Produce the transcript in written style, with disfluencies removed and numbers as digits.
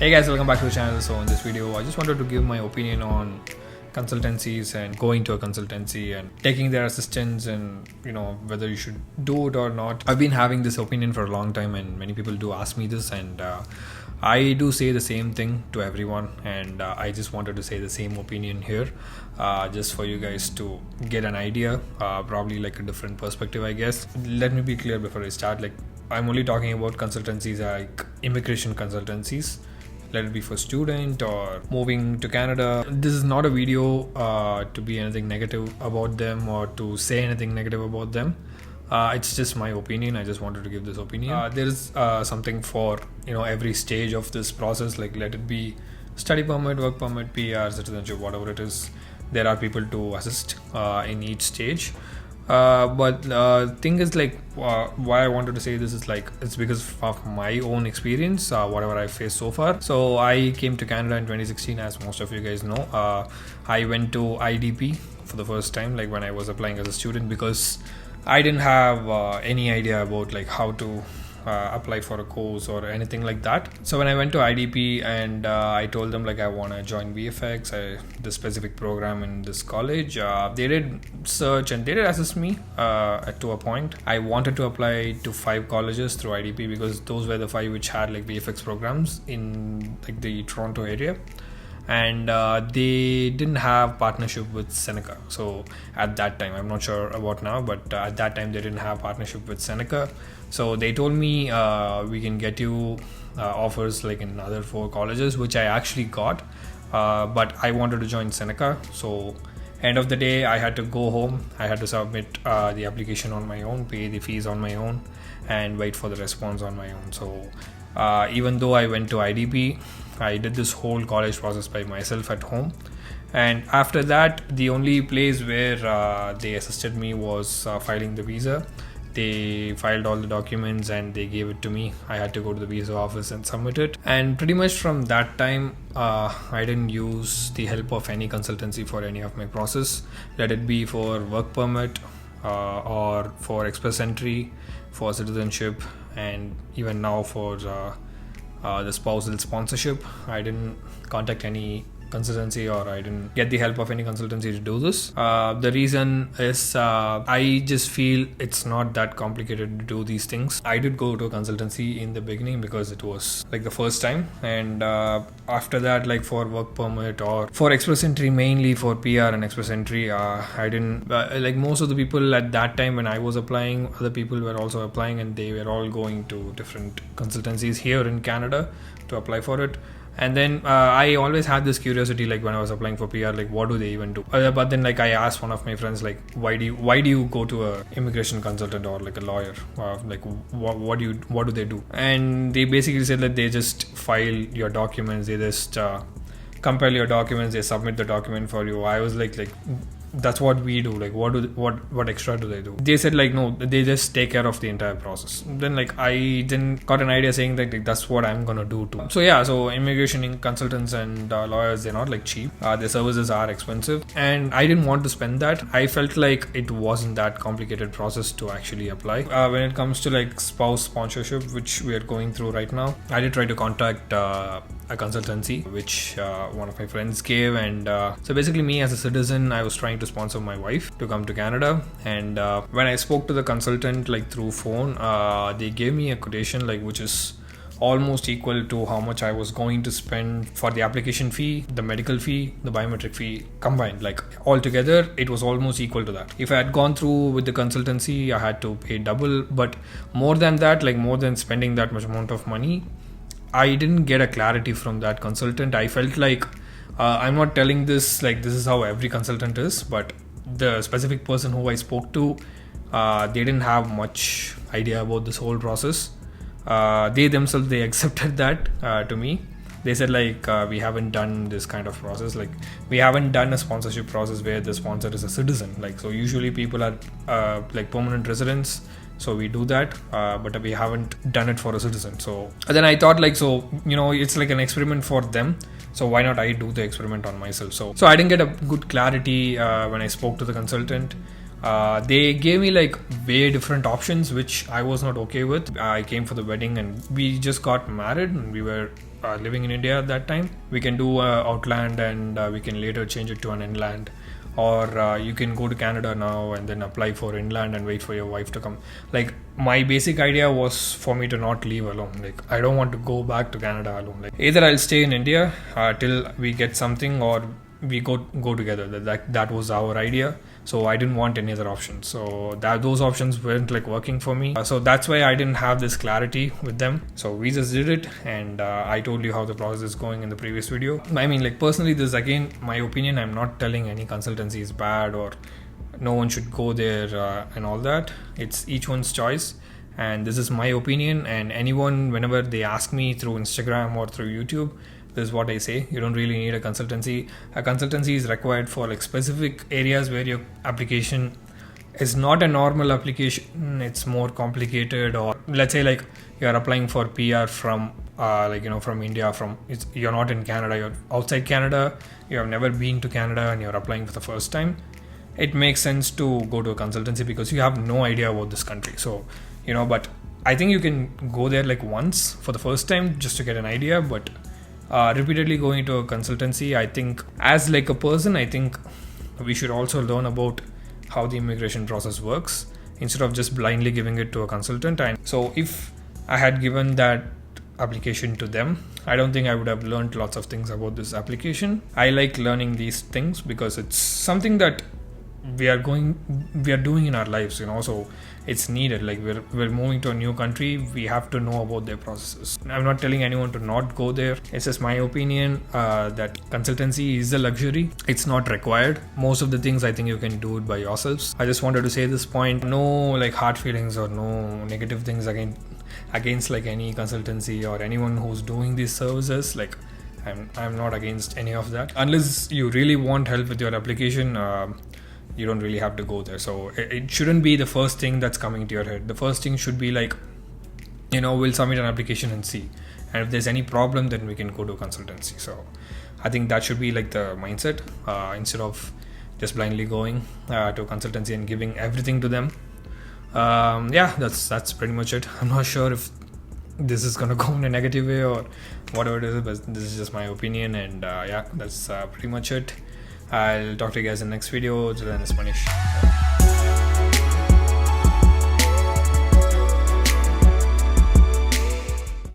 Hey guys, welcome back to the channel. So in this video, I just wanted to give my opinion on consultancies and going to a consultancy and taking their assistance and whether you should do it or not. I've been having this opinion for a long time and many people do ask me this, and I do say the same thing to everyone, and I just wanted to say the same opinion here, just for you guys to get an idea, probably like a different perspective, I guess. Let me be clear before I start, like I'm only talking about consultancies like immigration consultancies, let it be for student or moving to Canada. This is not a video to be anything negative about them or to say anything negative about them. It's just my opinion. I just wanted to give this opinion. There is something for every stage of this process, like let it be study permit, work permit, PR, citizenship, whatever it is. There are people to assist in each stage. But thing is, like why I wanted to say this is like it's because of my own experience, whatever I faced so far. So I came to Canada in 2016, as most of you guys know. I went to IDP for the first time, like when I was applying as a student, because I didn't have any idea about like how to apply for a course or anything like that. So when I went to IDP and I told them like I want to join VFX, the specific program in this college, they did search and they did assist me to a point. I wanted to apply to 5 colleges through IDP because those were the 5 which had like VFX programs in like the Toronto area, and they didn't have partnership with Seneca. So at that time, I'm not sure about now, but at that time they didn't have partnership with Seneca. So they told me we can get you offers like in other 4 colleges, which I actually got, but I wanted to join Seneca. So end of the day, I had to go home. I had to submit the application on my own, pay the fees on my own, and wait for the response on my own. So even though I went to IDP, I did this whole college process by myself at home. And after that, the only place where they assisted me was filing the visa. They filed all the documents and they gave it to me. I had to go to the visa office and submit it. And pretty much from that time, I didn't use the help of any consultancy for any of my process. Let it be for work permit or for express entry, for citizenship, and even now for the spousal sponsorship. I didn't contact any consultancy, or I didn't get the help of any consultancy to do this. The reason is I just feel it's not that complicated to do these things. I did go to a consultancy in the beginning because it was like the first time, and after that, like for work permit or for express entry, mainly for PR and express entry, I didn't like most of the people at that time when I was applying, other people were also applying, and they were all going to different consultancies here in Canada to apply for it. And then I always had this curiosity, like when I was applying for PR, like what do they even do? But then like I asked one of my friends, like why do you go to a immigration consultant or like a lawyer? Like what do they do? And they basically said that they just file your documents, they just compile your documents, they submit the document for you. I was like that's what we do. Like what extra do they do? They said like no, they just take care of the entire process. Then like I then got an idea saying that like, that's what I'm gonna do too. So yeah, so immigration consultants and lawyers, they're not like cheap. Their services are expensive, and I didn't want to spend that. I felt like it wasn't that complicated process to actually apply. When it comes to like spouse sponsorship, which we are going through right now, I did try to contact a consultancy which one of my friends gave, and so basically me as a citizen, I was trying to sponsor my wife to come to Canada. And when I spoke to the consultant like through phone, they gave me a quotation like which is almost equal to how much I was going to spend for the application fee, the medical fee, the biometric fee combined. Like altogether, it was almost equal to that. If I had gone through with the consultancy, I had to pay double. But more than that, like more than spending that much amount of money, I didn't get a clarity from that consultant. I felt like I'm not telling this like this is how every consultant is, but the specific person who I spoke to, they didn't have much idea about this whole process. They themselves, they accepted that to me. They said like we haven't done this kind of process, like we haven't done a sponsorship process where the sponsor is a citizen. Like so usually people are like permanent residents, so we do that, but we haven't done it for a citizen. So then I thought like, so it's like an experiment for them, so why not I do the experiment on myself? So I didn't get a good clarity when I spoke to the consultant. They gave me like way different options which I was not okay with. I came for the wedding and we just got married, and we were living in India at that time. We can do outland, and we can later change it to an inland, or you can go to Canada now and then apply for inland and wait for your wife to come. Like, my basic idea was for me to not leave alone. Like, I don't want to go back to Canada alone. Like, either I'll stay in India till we get something, or we go together. That was our idea. So I didn't want any other options. So those options weren't like working for me. So that's why I didn't have this clarity with them. So we just did it, and I told you how the process is going in the previous video. I mean, like, personally, this is again my opinion. I'm not telling any consultancy is bad or no one should go there and all that. It's each one's choice, and this is my opinion. And anyone, whenever they ask me through Instagram or through YouTube, this is what I say: you don't really need a consultancy. A consultancy is required for like specific areas where your application is not a normal application. It's more complicated. Or let's say like you're applying for PR from from India. You're not in Canada, you're outside Canada, you have never been to Canada, and you're applying for the first time. It makes sense to go to a consultancy because you have no idea about this country. So but I think you can go there like once for the first time just to get an idea. But repeatedly going to a consultancy, I think as like a person, I think we should also learn about how the immigration process works instead of just blindly giving it to a consultant. And so if I had given that application to them, I don't think I would have learned lots of things about this application. I like learning these things because it's something that we are doing in our lives, so it's needed. Like, we're moving to a new country, we have to know about their processes. I'm not telling anyone to not go there. It's just my opinion that consultancy is a luxury. It's not required. Most of the things I think you can do it by yourselves. I just wanted to say this point. No like hard feelings or no negative things against like any consultancy or anyone who's doing these services. Like, I'm not against any of that. Unless you really want help with your application, you don't really have to go there. So it shouldn't be the first thing that's coming to your head. The first thing should be like, we'll submit an application and see. And if there's any problem, then we can go to consultancy. So I think that should be like the mindset instead of just blindly going to consultancy and giving everything to them. That's pretty much it. I'm not sure if this is gonna go in a negative way or whatever it is, but this is just my opinion. And that's pretty much it. I'll talk to you guys in the next video. Till then, it's Manish.